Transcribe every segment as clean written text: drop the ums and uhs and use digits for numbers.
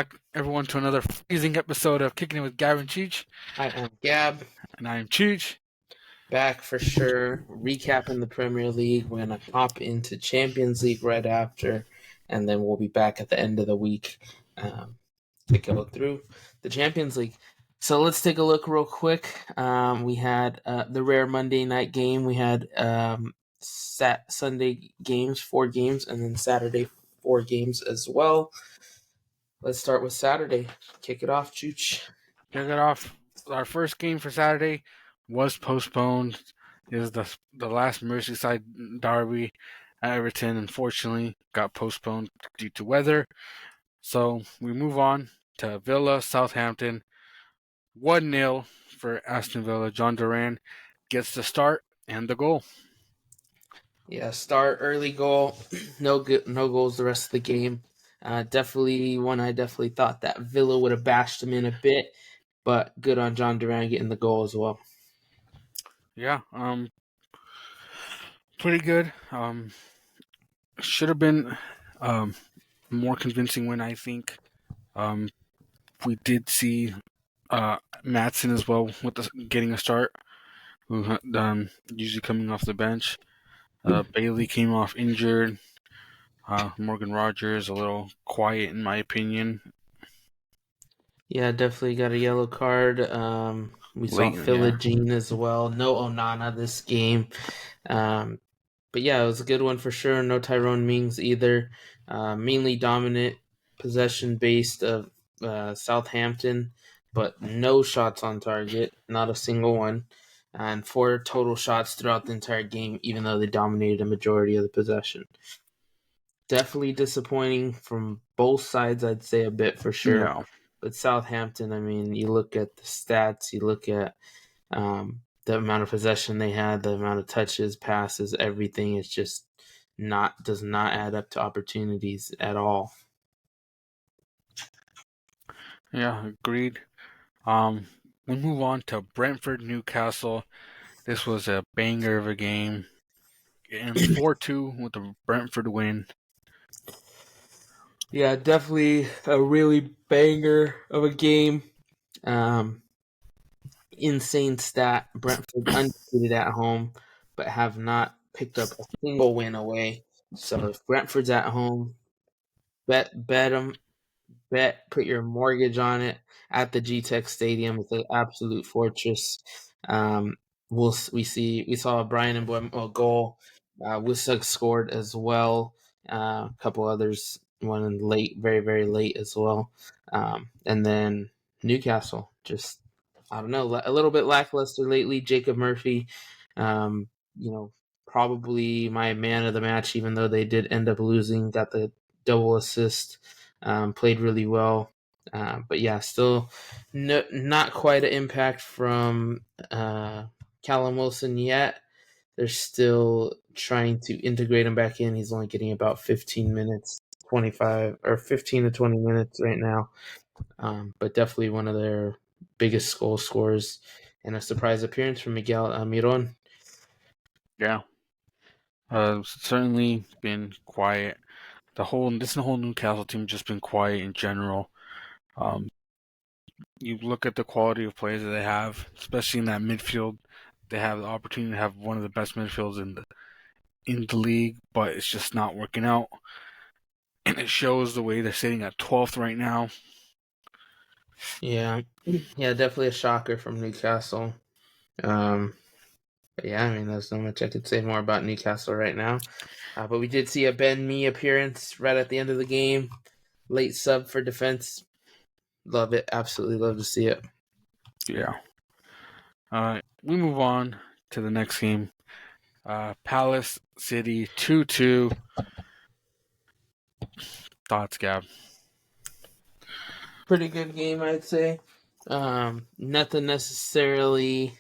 back, everyone, to another freezing episode of Kicking It with Gab N Chuch. I am Gab, And I am Chuch. back for sure, recapping the Premier League. We're going to hop into Champions League right after, and then we'll be back at the end of the week to go through the Champions League. So let's take a look real quick. We had the rare Monday night game. We had Sunday games, 4 games, and then Saturday, 4 games as well. Let's start with Saturday. Kick it off, Chooch. Kick it off. Our first game for Saturday was postponed. It was the last Merseyside derby at Everton. Unfortunately, got postponed due to weather. So we move on to Villa, Southampton. 1-0 for Aston Villa. John Duran gets the start and the goal. Yeah, start early goal, no goals the rest of the game. Definitely one I definitely thought that Villa would have bashed him in a bit, but good on John Duran getting the goal as well. Yeah, pretty good. Should have been more convincing win, I think. We did see Maatsen as well with getting a start, who usually coming off the bench. Bailey came off injured. Morgan Rogers a little quiet in my opinion. Yeah, definitely got a yellow card. We saw Philogene as well. No Onana this game. But yeah, it was a good one for sure. No Tyrone Mings either. Mainly dominant possession based of Southampton, but no shots on target, not a single one, and 4 total shots throughout the entire game, even though they dominated a majority of the possession. Definitely disappointing from both sides, I'd say a bit for sure. Yeah. But Southampton, I mean, you look at the stats, you look at the amount of possession they had, the amount of touches, passes, everything is just does not add up to opportunities at all. Yeah, agreed. We move on to Brentford Newcastle. This was a banger of a game. And 4-2 with the Brentford win. Yeah, definitely a really banger of a game. Insane stat. Brentford undefeated at home, but have not picked up a single win away. So if Brentford's at home, bet them. Put your mortgage on it at the GTEC Stadium. It's an absolute fortress. We saw Brian Mbeumo goal. Wisuk scored as well. A couple others, one late, very very late as well. And then Newcastle, just I don't know, a little bit lackluster lately. Jacob Murphy, probably my man of the match, even though they did end up losing. Got the double assist. Played really well. But yeah, still not quite an impact from Callum Wilson yet. They're still trying to integrate him back in. He's only getting about 15 minutes, 25 or 15 to 20 minutes right now. But definitely one of their biggest goal scorers, and a surprise appearance from Miguel Almiron. Yeah. Certainly been quiet. The whole Newcastle team just been quiet in general. You look at the quality of players that they have, especially in that midfield. They have the opportunity to have one of the best midfields in the league, but it's just not working out. And it shows the way they're sitting at 12th right now. Yeah, definitely a shocker from Newcastle. But yeah, I mean, there's not much I could say more about Newcastle right now. But we did see a Ben Mee appearance right at the end of the game. Late sub for defense. Love it. Absolutely love to see it. Yeah. We move on to the next game. Palace City 2-2. Thoughts, Gab? Pretty good game, I'd say. Nothing necessarily.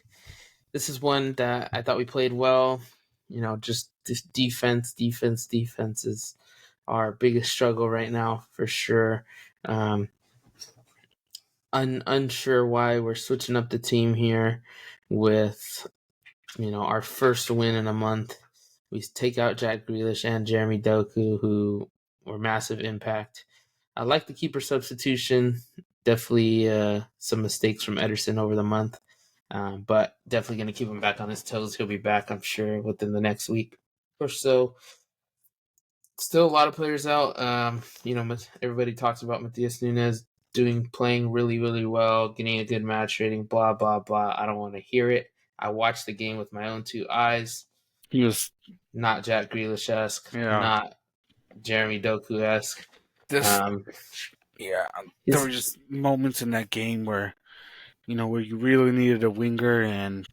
This is one that I thought we played well. Just this defense is our biggest struggle right now for sure. Unsure why we're switching up the team here with our first win in a month. We take out Jack Grealish and Jeremy Doku, who were massive impact. I like the keeper substitution. Definitely some mistakes from Ederson over the month. But definitely going to keep him back on his toes. He'll be back, I'm sure, within the next week or so. Still a lot of players out. Everybody talks about Matthias Nunes playing really, really well, getting a good match rating, blah, blah, blah. I don't want to hear it. I watched the game with my own two eyes. He was not Jack Grealish-esque, not Jeremy Doku-esque. There were just moments in that game where you really needed a winger, and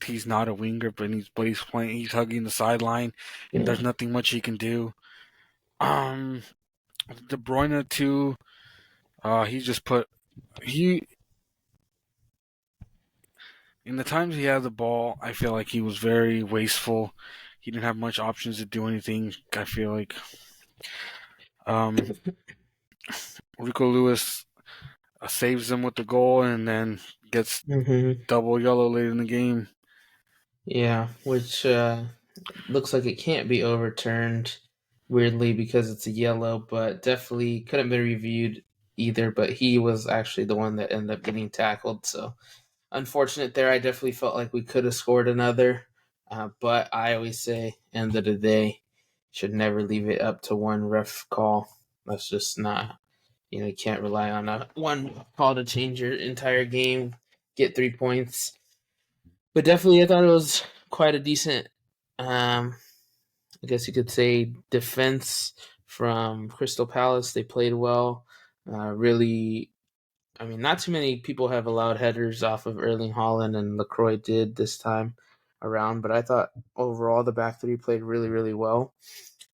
he's not a winger, but he's playing. He's hugging the sideline, and there's nothing much he can do. De Bruyne too. He just in the times he had the ball, I feel like he was very wasteful. He didn't have much options to do anything. I feel like Rico Lewis saves them with the goal and then gets double yellow late in the game. Yeah, which looks like it can't be overturned, weirdly, because it's a yellow, but definitely couldn't be reviewed either. But he was actually the one that ended up getting tackled, so unfortunate there. I definitely felt like we could have scored another, but I always say, end of the day, should never leave it up to one ref call. That's just not, you can't rely on one call to change your entire game, get 3 points. But definitely, I thought it was quite a decent, I guess you could say, defense from Crystal Palace. They played well. Really, not too many people have allowed headers off of Erling Haaland, and LaCroix did this time around. But I thought overall the back three played really, really well.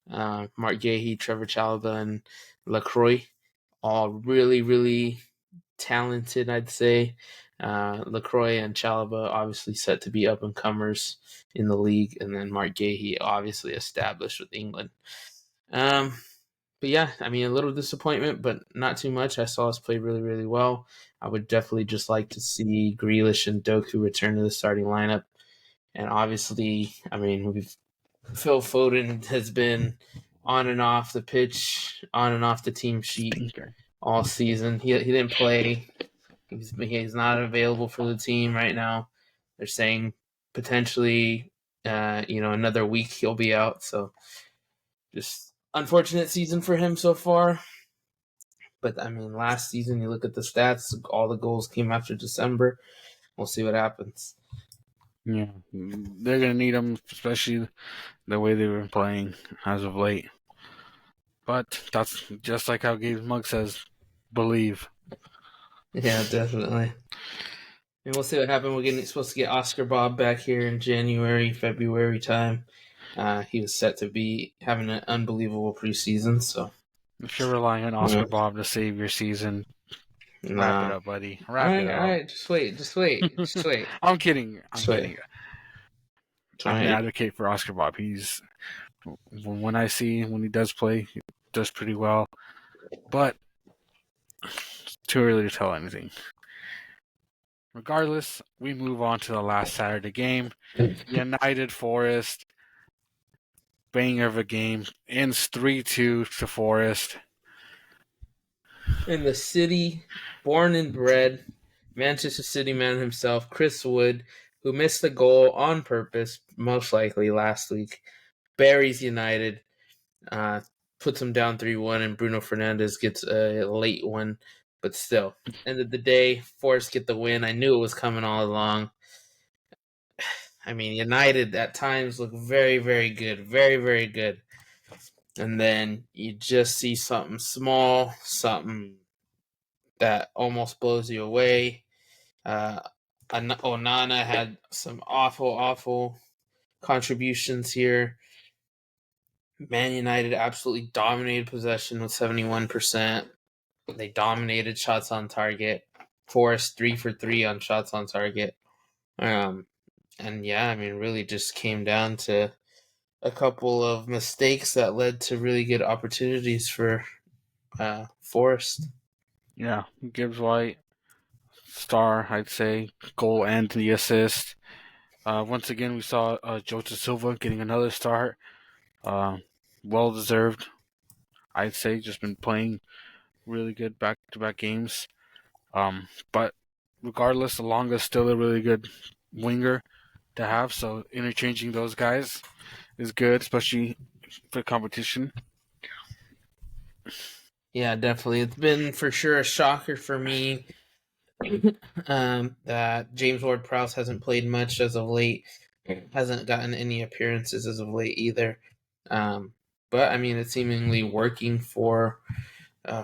Mark Guéhi, Trevor Chalobah, and LaCroix, all really, really talented, I'd say. LaCroix and Chalobah obviously set to be up and comers in the league, and then Mark Guéhi obviously established with England. But yeah, a little disappointment, but not too much. I saw us play really, really well. I would definitely just like to see Grealish and Doku return to the starting lineup. And obviously, Phil Foden has been on and off the pitch, on and off the team sheet all season. He didn't play. He's not available for the team right now. They're saying potentially, another week he'll be out. So just unfortunate season for him so far. But last season, you look at the stats, all the goals came after December. We'll see what happens. Yeah, they're gonna need him, especially the way they've been playing as of late. But that's just like how Gabe's mug says, believe. Yeah, definitely. And we'll see what happens. We're supposed to get Oscar Bob back here in January, February time. He was set to be having an unbelievable preseason. So if you're relying on Oscar Bob to save your season, wrap it up, buddy. Wrap it up. All right, just wait. I'm kidding. I'm kidding. I'm gonna advocate for Oscar Bob. When he does play, he does pretty well. But it's too early to tell anything. Regardless, we move on to the last Saturday game. United Forest. Banger of a game. Ends 3-2 to Forest. In the city, born and bred, Manchester City man himself, Chris Wood, who missed the goal on purpose, most likely last week, buries United, puts them down 3-1, and Bruno Fernandes gets a late one. But still, end of the day, Forest get the win. I knew it was coming all along. United at times look very, very good. Very, very good. And then you just see something small, something that almost blows you away. Onana had some awful contributions here. Man United absolutely dominated possession with 71%. They dominated shots on target. Forest 3 for 3 on shots on target. Really just came down to a couple of mistakes that led to really good opportunities for Forest. Yeah, Gibbs White, star, I'd say, goal and the assist. Once again, we saw Jota Silva getting another start. Well deserved, I'd say. Just been playing really good back-to-back games. But regardless, Alonga is still a really good winger to have. So interchanging those guys is good, especially for competition. Yeah, definitely. It's been for sure a shocker for me that James Ward-Prowse hasn't played much as of late. Hasn't gotten any appearances as of late either. But I mean, it's seemingly working for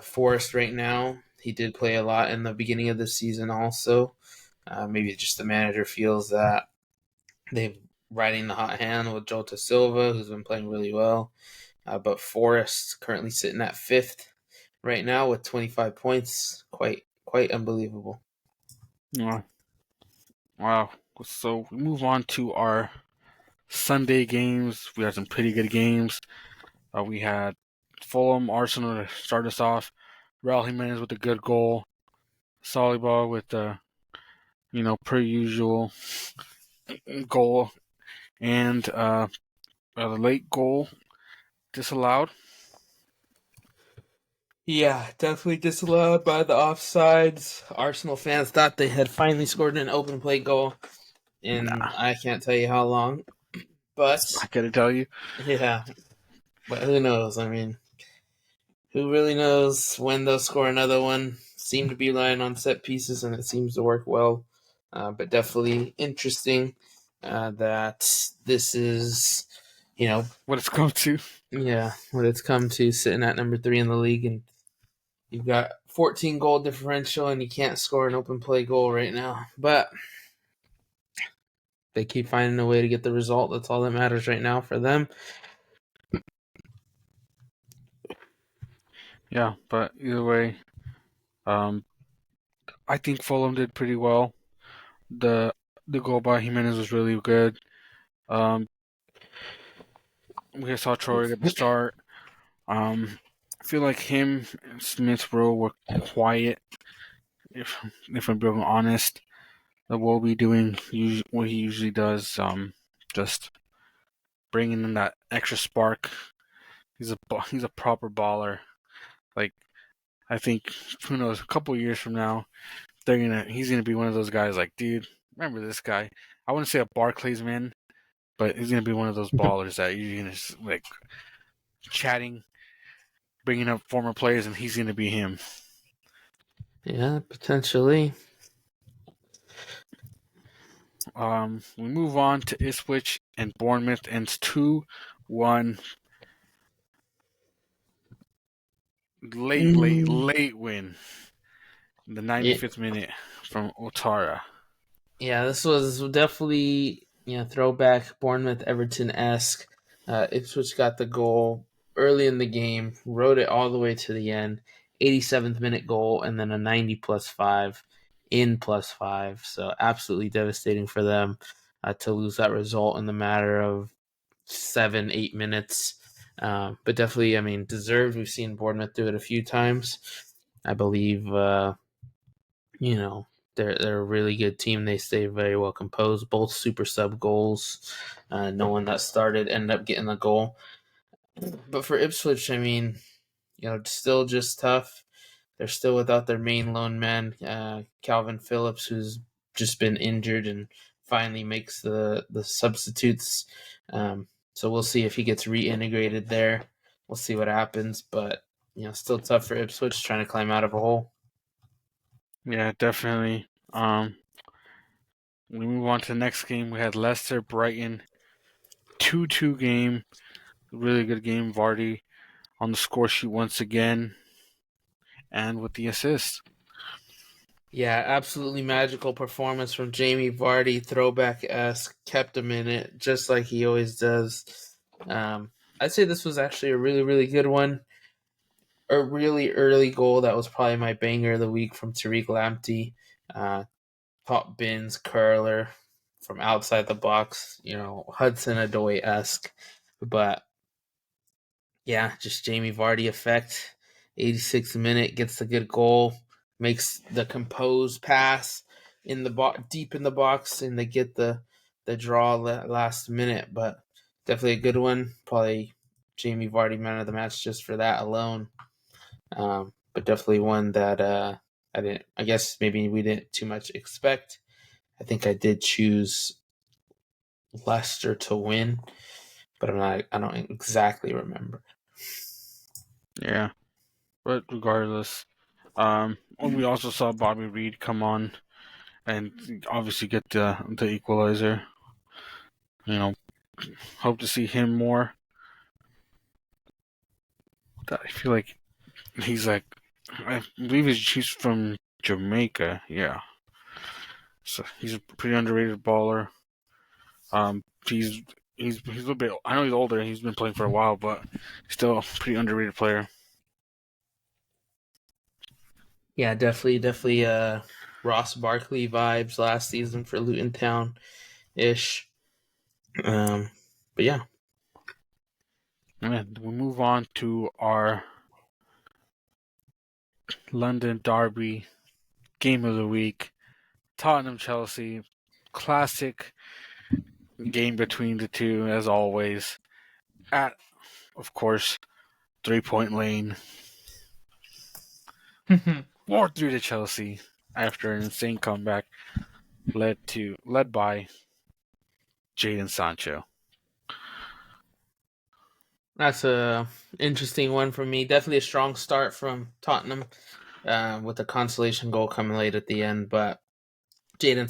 Forrest right now. He did play a lot in the beginning of the season also. Maybe just the manager feels that they've riding the hot hand with Jota Silva, who's been playing really well. But Forrest currently sitting at fifth right now with 25 points. Quite unbelievable. Yeah. Wow. So we move on to our Sunday games. We had some pretty good games. We had Fulham, Arsenal to start us off. Raul Jimenez with a good goal. Saliba with the, per usual goal. And the late goal disallowed. Yeah, definitely disallowed by the offsides. Arsenal fans thought they had finally scored an open play goal, and Nah, I can't tell you how long. But I gotta tell you. yeah, but who knows? I mean, who really knows when they'll score another one? Seem to be relying on set pieces, and it seems to work well. But definitely interesting that this is, What it's come to. yeah, what it's come to, sitting at number 3 in the league, and you've got 14 goal differential, and you can't score an open play goal right now. But they keep finding a way to get the result. That's all that matters right now for them. Yeah, but either way, um, I think Fulham did pretty well. The the goal by Jimenez was really good. Um, we saw Troy at the start. I feel like him and Smith Rowe were quiet. If if I'm being honest, that will be doing what he usually does. Just bringing in that extra spark. He's a proper baller. Like I think who knows, a couple years from now, he's gonna be one of those guys. Like, dude, remember this guy? I wouldn't say a Barclays man, but he's gonna be one of those ballers that you're gonna like chatting, bringing up former players, and he's gonna be him. Yeah, potentially. We move on to Ipswich and Bournemouth, and it's 2-1. Late win. In the 95th minute from Otara. Yeah, this was definitely throwback Bournemouth Everton esque. Ipswich got the goal early in the game, rode it all the way to the end. 87th minute goal, and then a 90 plus 5 in plus 5. So absolutely devastating for them to lose that result in the matter of 7-8 minutes. But definitely, I mean, deserved. We've seen Bournemouth do it a few times. I believe, they're a really good team. They stay very well composed. Both super sub goals. No one that started ended up getting the goal. But for Ipswich, I mean, still just tough. They're still without their main lone man, Calvin Phillips, who's just been injured and finally makes the substitutes. So we'll see if he gets reintegrated there. We'll see what happens, but still tough for Ipswich trying to climb out of a hole. Yeah, definitely. We move on to the next game. We had Leicester Brighton 2-2 game. Really good game. Vardy on the score sheet once again, and with the assist. Yeah, absolutely magical performance from Jamie Vardy, throwback-esque, kept him in it, just like he always does. I'd say this was actually a really, really good one. A really early goal that was probably my banger of the week from Tariq Lamptey. Top bins, curler from outside the box, Hudson Odoi-esque. But yeah, just Jamie Vardy effect. 86th minute gets the good goal, makes the composed pass in the deep in the box, and they get the draw last minute. But definitely a good one. Probably Jamie Vardy man of the match just for that alone. but definitely one that I guess maybe we didn't too much expect. I think I did choose Leicester to win, but I don't exactly remember. Yeah, but regardless, we also saw Bobby Reed come on and obviously get the equalizer. Hope to see him more. I feel like I believe he's from Jamaica. Yeah, so he's a pretty underrated baller. He's he's a little bit. I know he's older. He's been playing for a while, but still a pretty underrated player. Yeah, definitely Ross Barkley vibes last season for Luton Town ish. But yeah. And we move on to our London Derby game of the week. Tottenham Chelsea. Classic game between the two, as always. At, of course, 3-point lane. 4-3 to Chelsea after an insane comeback led by Jadon Sancho. That's a interesting one for me. Definitely a strong start from Tottenham with the consolation goal coming late at the end, but Jadon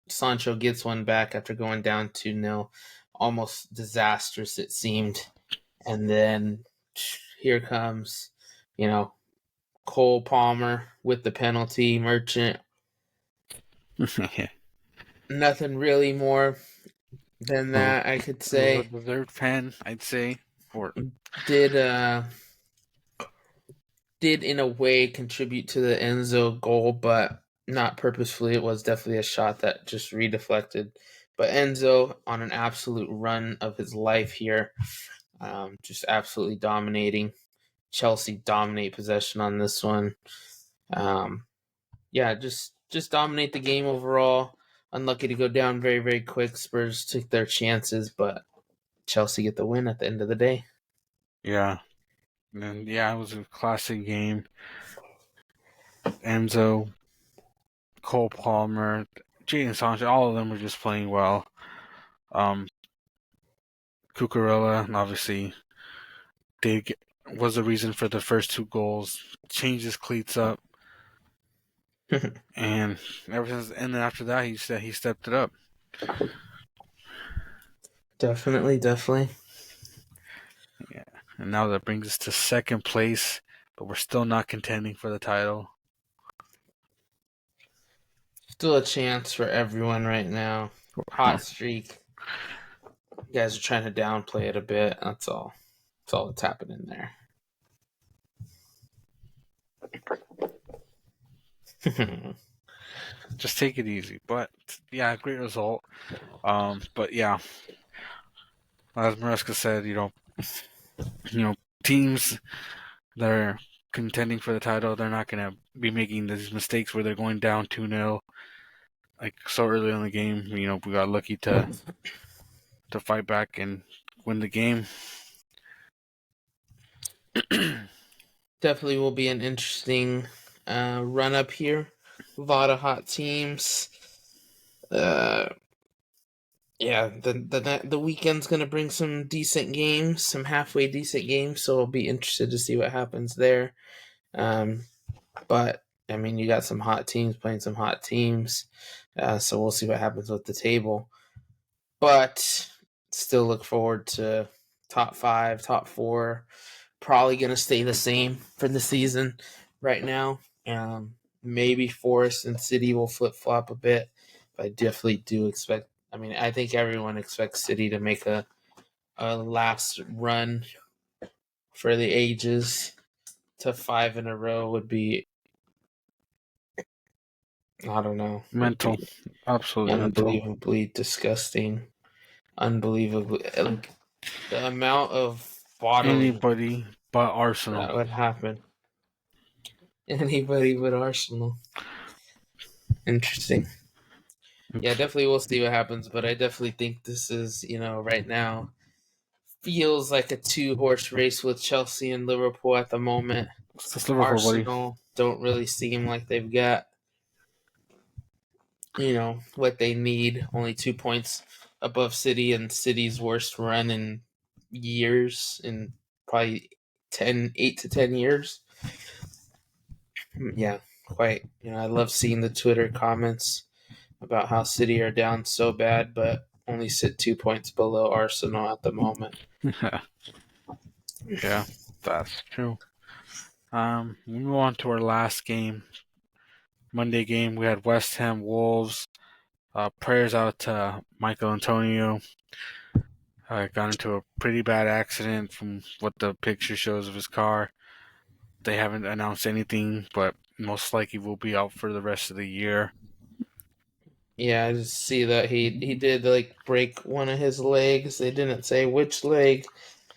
Sancho gets one back after going down 2-0. Almost disastrous, it seemed. And then here comes, Cole Palmer with the penalty, Merchant. Nothing really more than that I could say. The third fan, I'd say, for Did in a way contribute to the Enzo goal, but not purposefully. It was definitely a shot that just redeflected. But Enzo on an absolute run of his life here, just absolutely dominating. Chelsea dominate possession on this one. Just dominate the game overall. Unlucky to go down very, very quick. Spurs took their chances, but Chelsea get the win at the end of the day. Yeah. And yeah, it was a classic game. Enzo, Cole Palmer, Jadon Sancho, all of them were just playing well. Cucurella, obviously, was the reason for the first two goals. Changed his cleats up, and then after that, he stepped it up. Definitely. Yeah, and now that brings us to second place, but we're still not contending for the title. Still a chance for everyone right now. Hot streak. You guys are trying to downplay it a bit. That's all. That's all that's happening there. Just take it easy. But yeah, great result. But yeah, as Maresca said, teams that are contending for the title, they're not going to be making these mistakes where they're going down 2-0 like so early in the game. We got lucky to fight back and win the game. Definitely will be an interesting run up here. A lot of hot teams. Yeah, the weekend's gonna bring some decent games, some halfway decent games. So I'll be interested to see what happens there. But I mean, you got some hot teams playing some hot teams, so we'll see what happens with the table. But still look forward to top 5, top 4. Probably gonna stay the same for the season right now. Maybe Forest and City will flip flop a bit, but I definitely do expect. I mean, I think everyone expects City to make a last run for the ages. To 5 in a row would be, I don't know, Mental. Absolutely unbelievably mental. Disgusting, unbelievably like the amount of bottling anybody but Arsenal that would happen. Anybody but Arsenal. Interesting. Yeah, definitely we'll see what happens, but I definitely think this is, right now feels like a 2-horse race with Chelsea and Liverpool at the moment. It's Liverpool, buddy. Arsenal don't really seem like they've got what they need. Only 2 points above City, and City's worst run in years, in probably 8 to 10 years. Yeah, quite. I love seeing the Twitter comments about how City are down so bad, but only sit 2 points below Arsenal at the moment. Yeah, that's true. We move on to our last game, Monday game. We had West Ham Wolves. Prayers out to Michael Antonio. Got into a pretty bad accident from what the picture shows of his car. They haven't announced anything, but most likely will be out for the rest of the year. Yeah, I just see that he did break one of his legs. They didn't say which leg,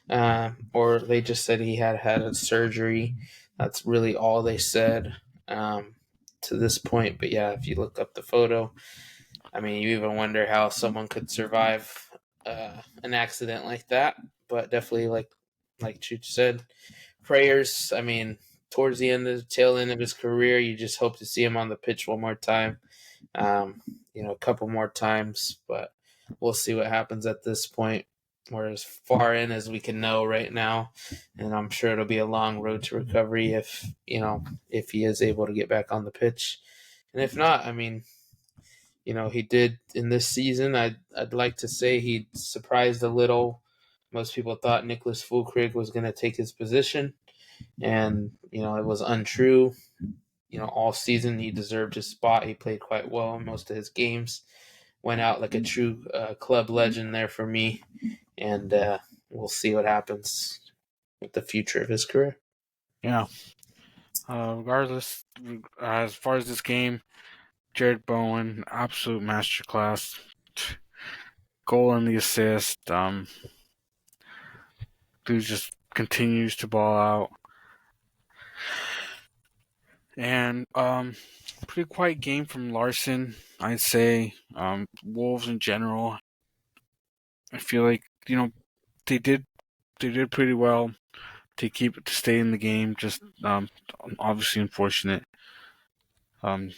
or they just said he had a surgery. That's really all they said to this point. But yeah, if you look up the photo, I mean, you even wonder how someone could survive an accident like that. But definitely, like Chuch said, prayers. I mean, towards the tail end of his career, you just hope to see him on the pitch one more time. A couple more times, but we'll see what happens at this point. We're as far in as we can know right now, and I'm sure it'll be a long road to recovery if he is able to get back on the pitch, and if not, I mean, he did in this season. I'd like to say he surprised a little. Most people thought Nicholas Fulkrug was going to take his position, and it was untrue. All season he deserved his spot. He played quite well in most of his games. Went out like a true club legend there for me, and we'll see what happens with the future of his career. Yeah. Regardless, as far as this game, Jared Bowen, absolute masterclass. Goal and the assist. Dude just continues to ball out. And pretty quiet game from Larson, I'd say. Wolves in general, I feel like they did pretty well to stay in the game. Just obviously unfortunate. The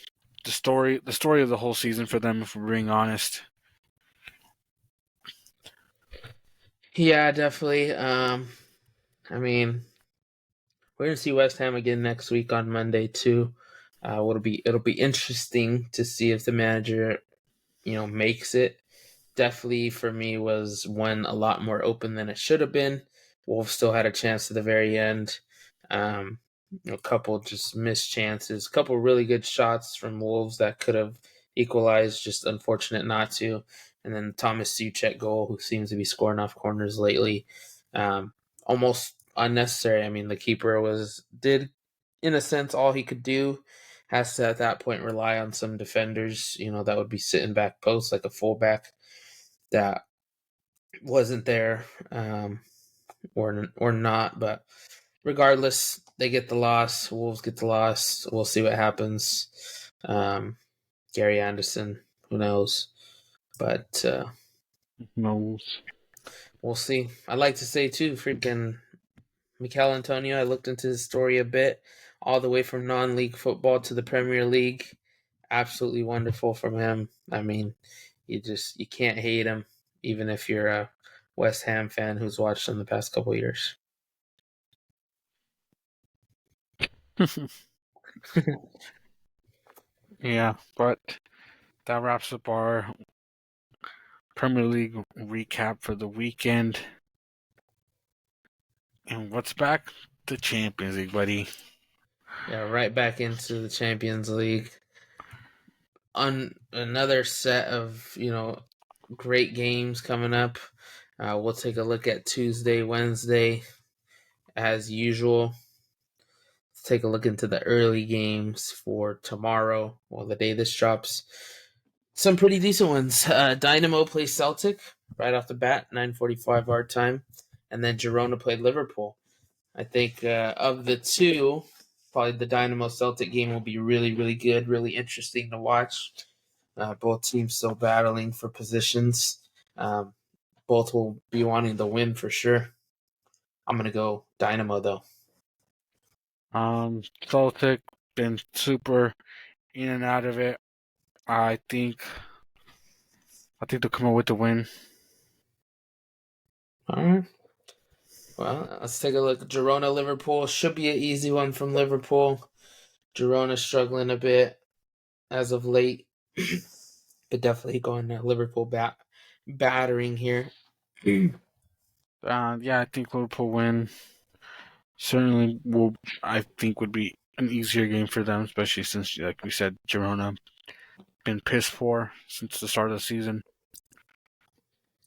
story of the whole season for them, if we're being honest. Yeah, definitely. I mean, we're gonna see West Ham again next week on Monday too. It'll be interesting to see if the manager, makes it. Definitely for me was one a lot more open than it should have been. Wolves still had a chance at the very end. A couple just missed chances, a couple really good shots from Wolves that could have equalized, just unfortunate not to. And then Thomas Suchek goal, who seems to be scoring off corners lately, almost unnecessary. I mean, the keeper did in a sense all he could do. Has to at that point rely on some defenders, that would be sitting back post like a fullback that wasn't there, or not. But regardless, they get the loss. Wolves get the loss. We'll see what happens. Gary Anderson, who knows? But Knows. we'll see. I'd like to say too, freaking Mikel Antonio. I looked into his story a bit, all the way from non-league football to the Premier League. Absolutely wonderful from him. I mean, you can't hate him, even if you're a West Ham fan who's watched him the past couple of years. Yeah, but that wraps up our Premier League recap for the weekend. And what's back? The Champions League, buddy. Yeah, right back into the Champions League. On another set of great games coming up. We'll take a look at Tuesday, Wednesday, as usual. Let's take a look into the early games for tomorrow, the day this drops. Some pretty decent ones. Dynamo plays Celtic right off the bat, 9:45 our time, and then Girona played Liverpool. I think of the two, probably the Dynamo Celtic game will be really, really good, really interesting to watch. Both teams still battling for positions. Both will be wanting the win for sure. I'm going to go Dynamo, though. Celtic been super in and out of it. I think they'll come up with the win. All right. Well, let's take a look. Girona Liverpool should be an easy one from Liverpool. Girona struggling a bit as of late, but definitely going Liverpool battering here. Yeah, I think Liverpool win. Certainly will. I think would be an easier game for them, especially since, like we said, Girona been piss poor since the start of the season.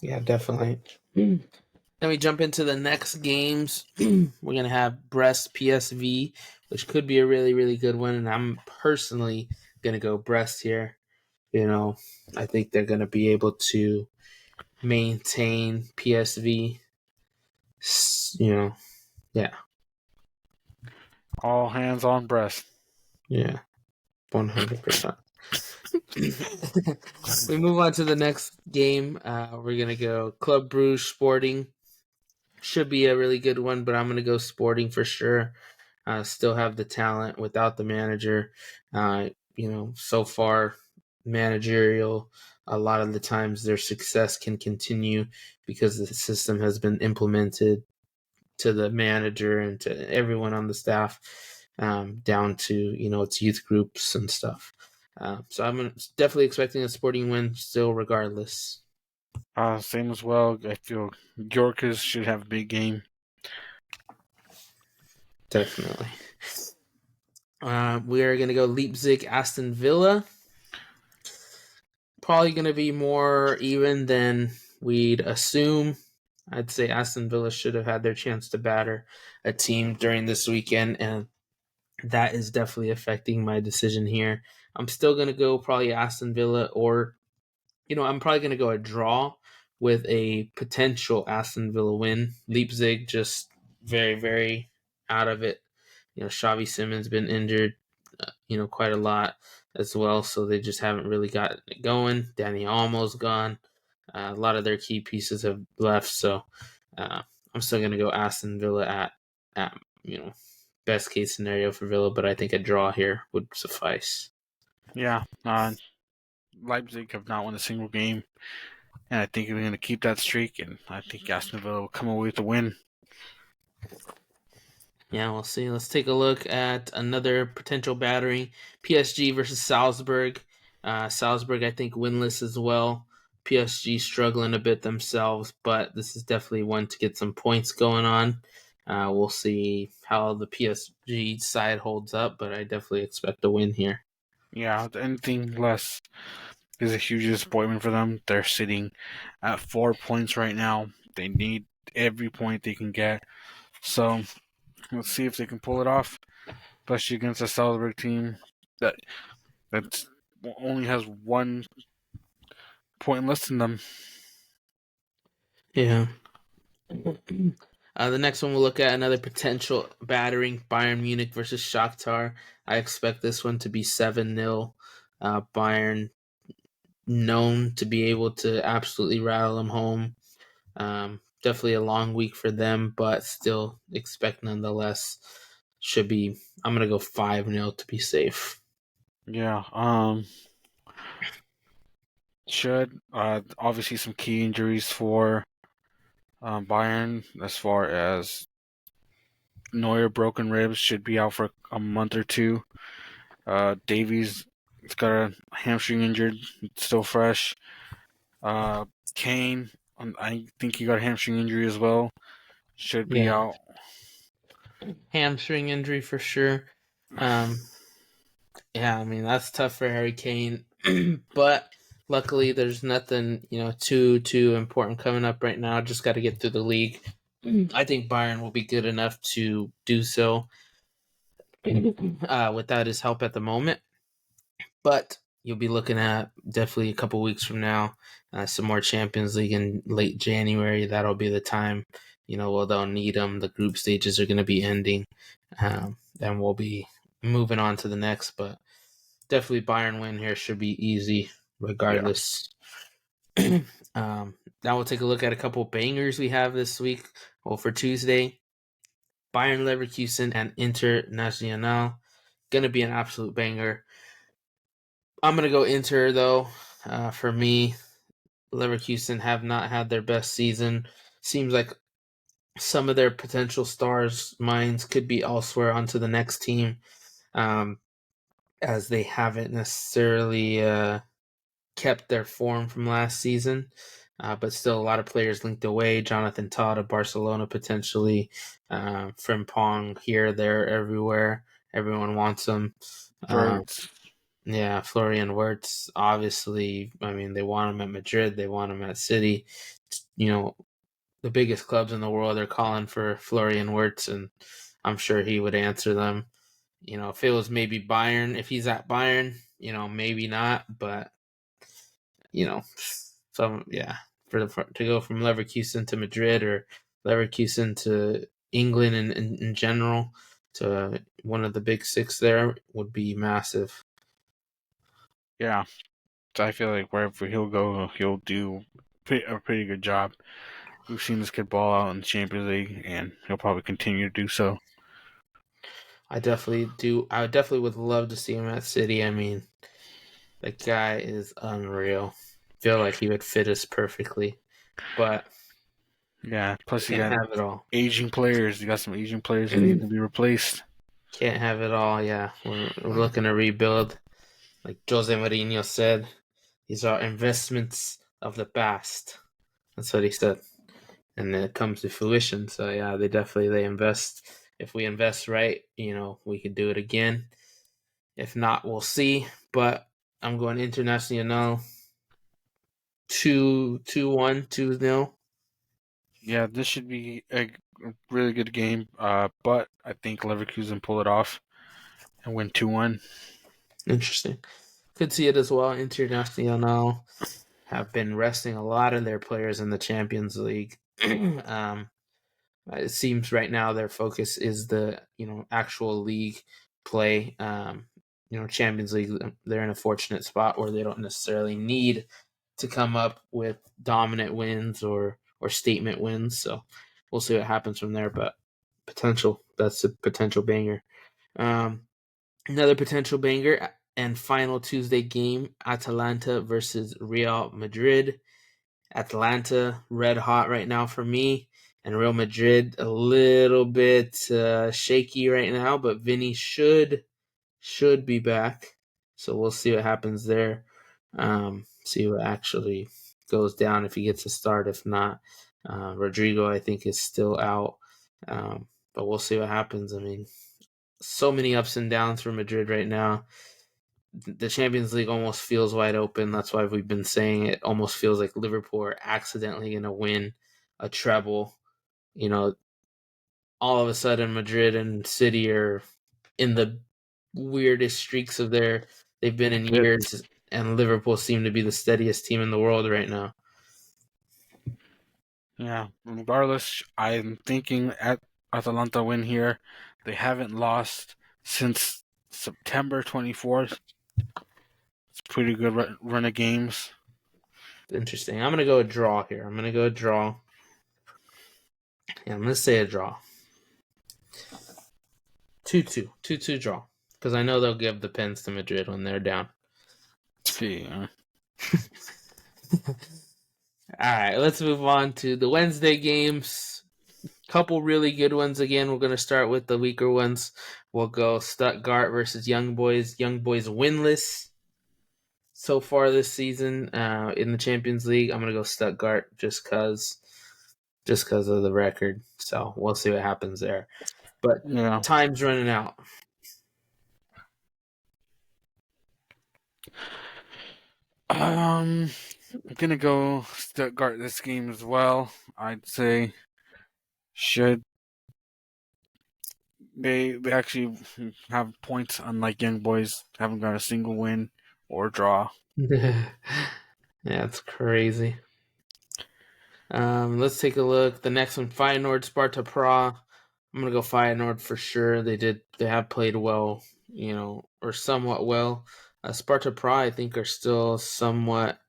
Yeah, definitely. Then we jump into the next games. We're gonna have Brest PSV, which could be a really, really good one, and I'm personally gonna go Brest here. I think they're gonna be able to maintain PSV. Yeah, All hands on Brest. yeah, 100%. We move on to the next game. We're gonna go Club Brugge Sporting. Should be a really good one, but I'm gonna go Sporting for sure. Still have the talent without the manager. So far, managerial. A lot of the times, their success can continue because the system has been implemented to the manager and to everyone on the staff, down to its youth groups and stuff. So I'm definitely expecting a Sporting win still, regardless. Same as well. I feel Yorkers should have a big game. Definitely. We are going to go Leipzig, Aston Villa. Probably going to be more even than we'd assume. I'd say Aston Villa should have had their chance to batter a team during this weekend, and that is definitely affecting my decision here. I'm still going to go probably Aston Villa, or, I'm probably going to go a draw with a potential Aston Villa win. Leipzig just very, very out of it. Xavi Simons been injured, quite a lot as well, so they just haven't really gotten it going. Danny Almo's gone. A lot of their key pieces have left, so uh, I'm still going to go Aston Villa at best case scenario for Villa, but I think a draw here would suffice. Yeah, Leipzig have not won a single game, and I think we're going to keep that streak, and I think Aston Villa will come away with the win. Yeah, we'll see. Let's take a look at another potential battering. PSG versus Salzburg. Salzburg, I think, winless as well. PSG struggling a bit themselves, but this is definitely one to get some points going on. We'll see how the PSG side holds up, but I definitely expect a win here. Yeah, anything less is a huge disappointment for them. They're sitting at 4 points right now. They need every point they can get. So let's see if they can pull it off, especially against a Salzburg team that that only has 1 point less than them. Yeah. The next one we'll look at another potential battering, Bayern Munich versus Shakhtar. I expect this one to be 7-0. Bayern known to be able to absolutely rattle them home. Definitely a long week for them, but still expect nonetheless. Should be. I'm gonna go 5-0 to be safe. Yeah. Should obviously some key injuries for Bayern, as far as Neuer broken ribs, should be out for a month or two. Davies has got a hamstring injured, still fresh. Uh, Kane, I think he got a hamstring injury as well, should be Yeah, out. hamstring injury for sure. Um, yeah, I mean that's tough for Harry Kane, but luckily there's nothing too important coming up right now. Just got to get through the league. I think Bayern will be good enough to do so without his help at the moment. But you'll be looking at definitely a couple weeks from now, some more Champions League in late January. That'll be the time, well, they'll need them. The group stages are going to be ending. And we'll be moving on to the next. But definitely Bayern win here should be easy Yeah. regardless. Now we'll take a look at a couple bangers we have this week. Well, for Tuesday, Bayern Leverkusen and Internacional. Gonna be an absolute banger. I'm gonna go Inter though. For me, Leverkusen have not had their best season. Seems like some of their potential stars' minds could be elsewhere onto the next team, as they haven't necessarily kept their form from last season. But still, a lot of players linked away. Jonathan Todd of Barcelona potentially. Frimpong here, there, everywhere. Everyone wants him. Yeah, Florian Wirtz, obviously, I mean, they want him at Madrid, they want him at City. You know, the biggest clubs in the world are calling for Florian Wirtz, and I'm sure he would answer them. You know, if it was maybe Bayern, if he's at Bayern, you know, maybe not, but, you know, to go from Leverkusen to Madrid or Leverkusen to England in general to one of the big six there would be massive. Yeah, so I feel like wherever he'll go, he'll do a pretty good job. We've seen this kid ball out in the Champions League, and he'll probably continue to do so. I definitely do. I definitely would love to see him at City. I mean, the guy is unreal. Feel like he would fit us perfectly, but yeah. Plus, you can't got have it all. aging players. You got some aging players that need to be replaced. Can't have it all. Yeah, we're looking to rebuild. Like Jose Mourinho said, these are investments of the past. That's what he said, and it comes to fruition. So yeah, they invest. If we invest right, you know, we could do it again. If not, we'll see. But I'm going Internacional 2-1, 2-0. Yeah, this should be a really good game. But I think Leverkusen pull it off and win 2-1. Interesting. Could see it as well. Internacional have been resting a lot of their players in the Champions League. It seems right now their focus is the actual league play. Champions League, they're in a fortunate spot where they don't necessarily need to come up with dominant wins or statement wins. So we'll see what happens from there. But that's a potential banger. Another potential banger and final Tuesday game: Atalanta versus Real Madrid. Atlanta red hot right now for me, and Real Madrid a little bit shaky right now. But Vinny should be back, so we'll see what happens there. See what actually goes down if he gets a start. If not, Rodrigo I think is still out, but we'll see what happens. I mean, so many ups and downs for Madrid right now. The Champions League almost feels wide open. That's why we've been saying it almost feels like Liverpool are accidentally going to win a treble. You know, all of a sudden Madrid and City are in the weirdest streaks of they've been in years, and Liverpool seem to be the steadiest team in the world right now. Yeah, regardless, I'm thinking at Atalanta win here. They haven't lost since September 24th. It's a pretty good run of games. Interesting. I'm going to go a draw here. I'm going to go a draw. Yeah, I'm going to say a draw. 2-2. 2-2 draw. Because I know they'll give the pens to Madrid when they're down. See. All right, let's move on to the Wednesday games. Couple really good ones again. We're going to start with the weaker ones. We'll go Stuttgart versus Young Boys. Young Boys winless so far this season in the Champions League. I'm going to go Stuttgart just because of the record. So we'll see what happens there. But yeah, time's running out. I'm gonna go Stuttgart this game as well. I'd say should they actually have points, unlike Young Boys haven't got a single win or draw. Yeah, it's crazy. Let's take a look. The next one, Feyenoord, Sparta Prague. I'm gonna go Feyenoord for sure. They have played well, or somewhat well. Sparta Prague, I think, are still somewhat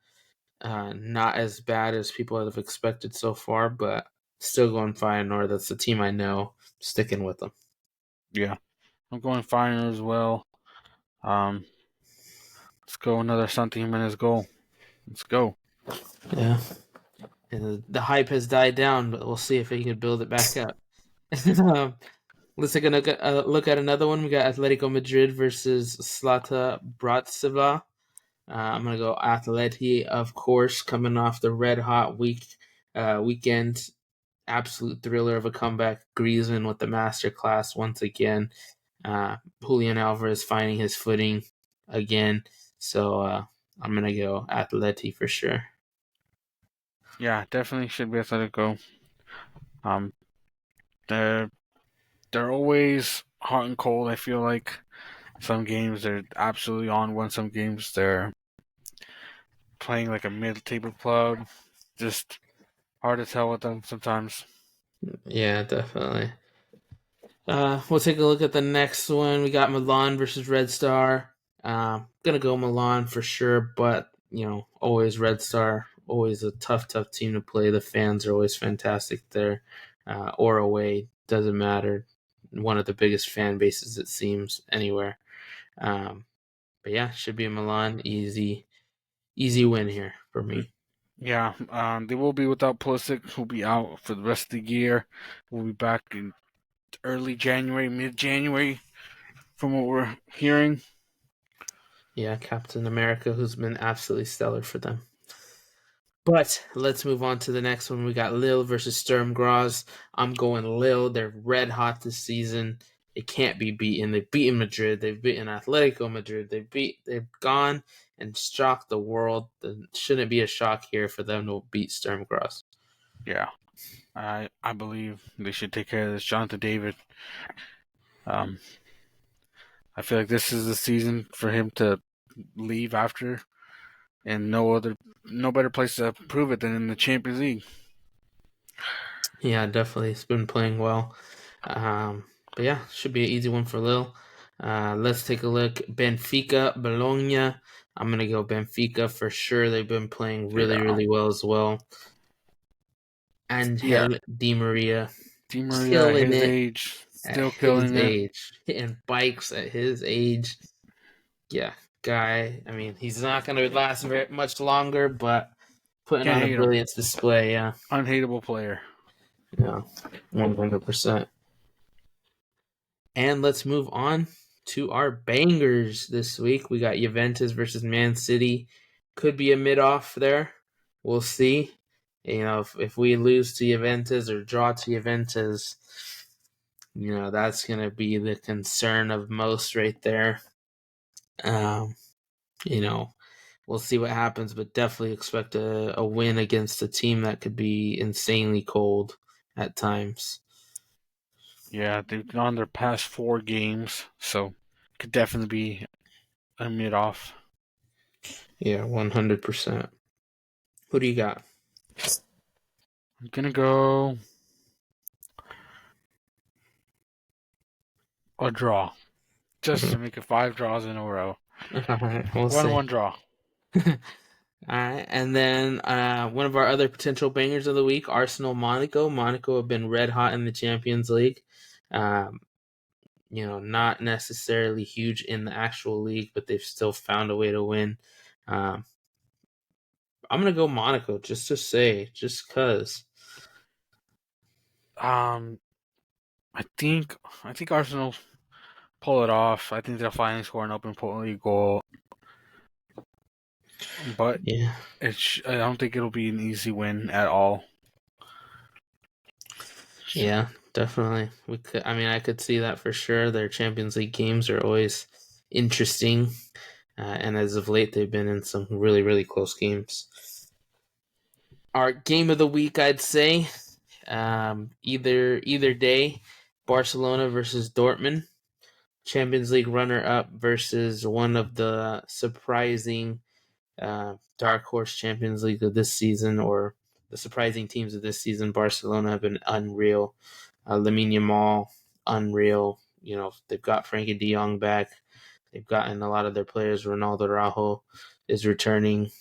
not as bad as people have expected so far, but still going Feyenoord. That's the team I know. Sticking with them. Yeah, I'm going Feyenoord as well. Let's go another Santi Jimenez goal. Let's go. Yeah. And the hype has died down, but we'll see if he can build it back up. Let's take a look at another one. We got Atletico Madrid versus Slata Bratislava. I'm gonna go Atleti, of course, coming off the red hot weekend. Absolute thriller of a comeback. Griezmann with the masterclass once again. Julian Alvarez finding his footing again. So I'm gonna go Atleti for sure. Yeah, definitely should be Atletico. Um, they're they're always hot and cold. I feel like some games they're absolutely on one. Some games they're playing like a mid-table club. Just hard to tell with them sometimes. Yeah, definitely. We'll take a look at the next one. We got Milan versus Red Star. Gonna go Milan for sure, but always Red Star. Always a tough team to play. The fans are always fantastic there, or away, doesn't matter. One of the biggest fan bases it seems anywhere. But yeah, should be a Milan easy win here for me. Yeah, they will be without Pulisic, who'll be out for the rest of the year. We'll be back in early January, mid-January, from what we're hearing. Yeah, Captain America, who's been absolutely stellar for them. But let's move on to the next one. We got Lille versus Sturm Graz. I'm going Lille. They're red hot this season. They can't be beaten. They've beaten Madrid. They've beaten Atletico Madrid. They've gone and shocked the world. It shouldn't be a shock here for them to beat Sturm Graz. Yeah, I believe they should take care of this. Jonathan David. Um, I feel like this is the season for him to leave after, and no better place to prove it than in the Champions League. Yeah, definitely. It's been playing well. But yeah, should be an easy one for Lille. Let's take a look. Benfica, Bologna. I'm going to go Benfica for sure. They've been playing really, Yeah, really well as well. yeah. Angel Di Maria Di Maria at killing his it age, at still his killing it. age. Hitting bikes at his age. Yeah, guy. I mean, he's not going to last very much longer, but putting Can't on a hate him. brilliant display. Yeah. Unhateable player. Yeah, 100%. And let's move on to our bangers this week. We got Juventus versus Man City. Could be a mid-off there. We'll see. If we lose to Juventus or draw to Juventus, that's going to be the concern of most right there. Um, we'll see what happens, but definitely expect a win against a team that could be insanely cold at times. Yeah, they've gone their past 4 games, so could definitely be a mid off. Yeah, 100%. Who do you got? I'm gonna go a draw, just to make it 5 draws in a row. All right, we'll 1-1 see. draw. All right, and then one of our other potential bangers of the week, Arsenal Monaco. Monaco have been red hot in the Champions League. Not necessarily huge in the actual league, but they've still found a way to win. I'm gonna go Monaco just just cause. I think Arsenal pull it off. I think they'll finally score an open play goal, but Yeah, I don't think it'll be an easy win at all. yeah, definitely. I could see that for sure. Their Champions League games are always interesting, and as of late, they've been in some really, really close games. Our game of the week, I'd say, either day, Barcelona versus Dortmund, Champions League runner-up versus one of the surprising dark horse Champions League of this season, or the surprising teams of this season. Barcelona have been unreal. Lamine Yamal, unreal. They've got Frankie De Jong back. They've gotten a lot of their players. Ronaldo Araujo is returning.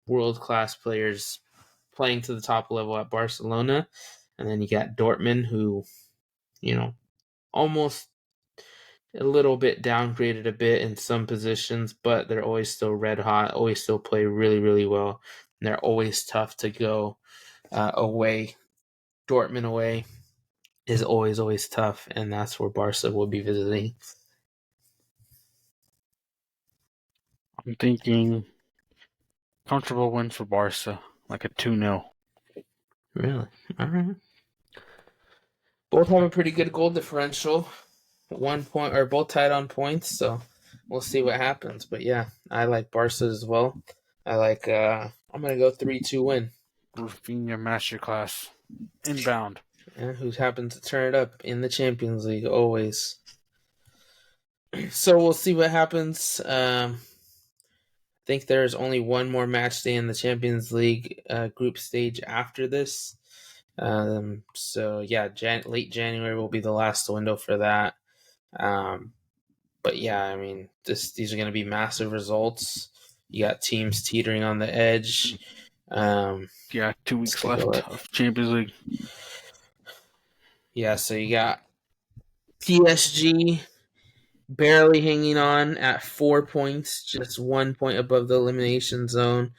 World-class players playing to the top level at Barcelona. And then you got Dortmund, who, almost a little bit downgraded a bit in some positions, but they're always still red hot, always still play really, really well. And they're always tough to go away. Dortmund away is always, always tough, and that's where Barca will be visiting. I'm thinking comfortable win for Barca, like a 2-0. Really? All right. Both have a pretty good goal differential. 1 point, or both tied on points, so we'll see what happens. But yeah, I like Barca as well. I like I'm gonna go 3-2 win. Rafinha masterclass. Inbound. And who happens to turn it up in the Champions League always. So we'll see what happens. I think there's only one more match day in the Champions League group stage after this. So yeah, late January will be the last window for that. But yeah, I mean, these are going to be massive results. You got teams teetering on the edge. Yeah, 2 weeks left of Champions League. Yeah, so you got PSG barely hanging on at 4 points, just 1 point above the elimination zone.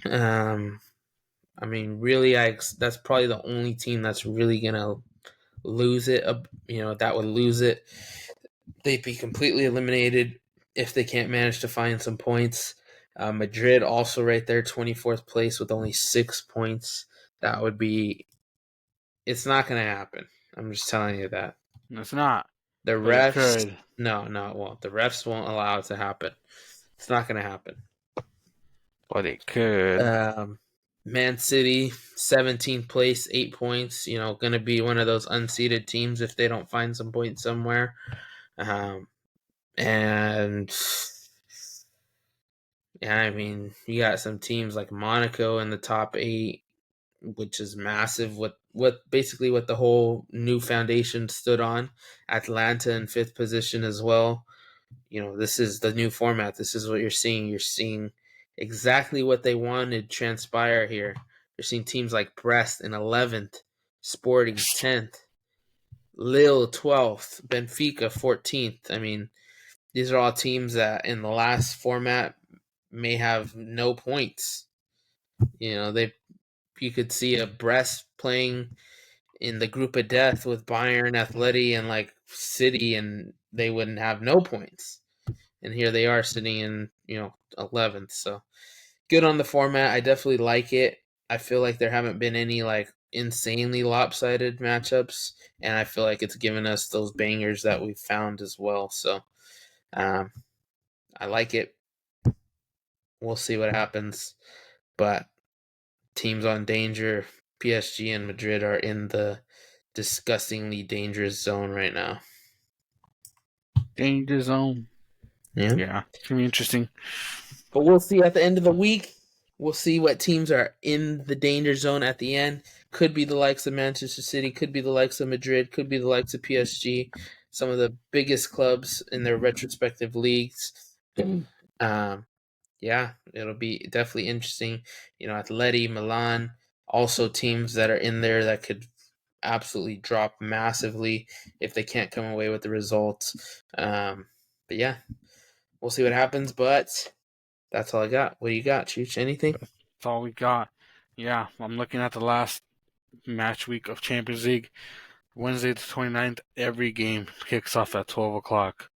I mean, really, that's probably the only team that's really gonna lose it. That would lose it. They'd be completely eliminated if they can't manage to find some points. Madrid also right there, 24th place with only 6 points. That would be. It's not gonna happen. I'm just telling you that. It's not. The But it refs, could. no, it won't. The refs won't allow it to happen. It's not gonna happen. But it could. Man City, 17th place, 8 points. Going to be one of those unseeded teams if they don't find some points somewhere. And yeah, I mean, you got some teams like Monaco in the top 8, which is massive. What basically what the whole new foundation stood on. Atlanta in 5th position as well. This is the new format. This is what you're seeing. You're seeing exactly what they wanted transpire here. You're seeing teams like Brest in 11th, Sporting 10th, Lille 12th, Benfica 14th. I mean, these are all teams that in the last format may have no points. You could see a Brest playing in the group of death with Bayern, Atleti, and like City, and they wouldn't have no points. And here they are sitting in 11th. So good on the format. I definitely like it. I feel like there haven't been any like insanely lopsided matchups, and I feel like it's given us those bangers that we've found as well. So I like it. We'll see what happens, but teams on danger, PSG and Madrid are in the disgustingly dangerous zone right now. Danger zone. Yeah, it's gonna be interesting. But we'll see at the end of the week. We'll see what teams are in the danger zone at the end. Could be the likes of Manchester City, could be the likes of Madrid, could be the likes of PSG, some of the biggest clubs in their retrospective leagues. Yeah, it'll be definitely interesting. Atleti, Milan, also teams that are in there that could absolutely drop massively if they can't come away with the results. But yeah, we'll see what happens. But that's all I got. What do you got, Chuch? Anything? That's all we got. Yeah, I'm looking at the last match week of Champions League. Wednesday the 29th, every game kicks off at 12 o'clock.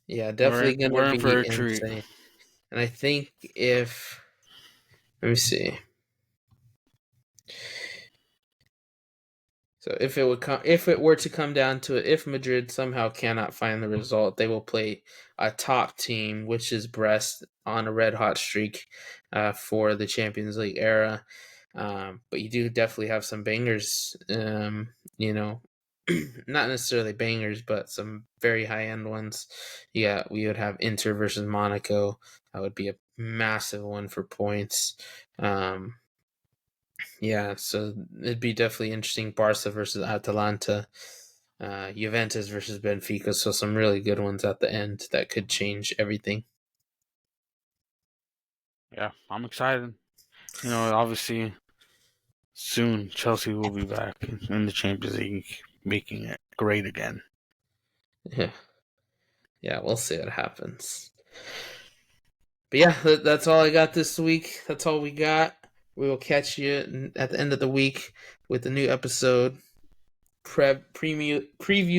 Yeah, definitely going to be for a insane. treat. And I think let me see. So if it were to come down to it, if Madrid somehow cannot find the result, they will play a top team, which is Brest, on a red hot streak for the Champions League era. But you do definitely have some bangers, not necessarily bangers, but some very high end ones. Yeah, we would have Inter versus Monaco. That would be a massive one for points. Yeah, so it'd be definitely interesting. Barca versus Atalanta, Juventus versus Benfica. So some really good ones at the end that could change everything. Yeah, I'm excited. Obviously, soon Chelsea will be back in the Champions League, making it great again. Yeah, we'll see what happens. But yeah, that's all I got this week. That's all we got. We will catch you at the end of the week with a new episode. Preview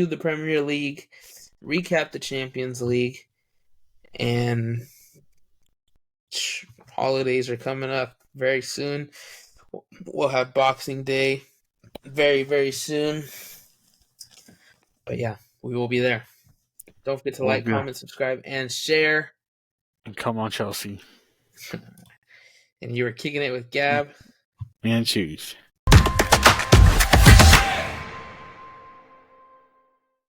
the Premier League, recap the Champions League, and holidays are coming up very soon. We'll have Boxing Day very, very soon. But yeah, we will be there. Don't forget to like, comment, subscribe, and share. And come on, Chelsea. And you were kicking it with Gab And Chuch.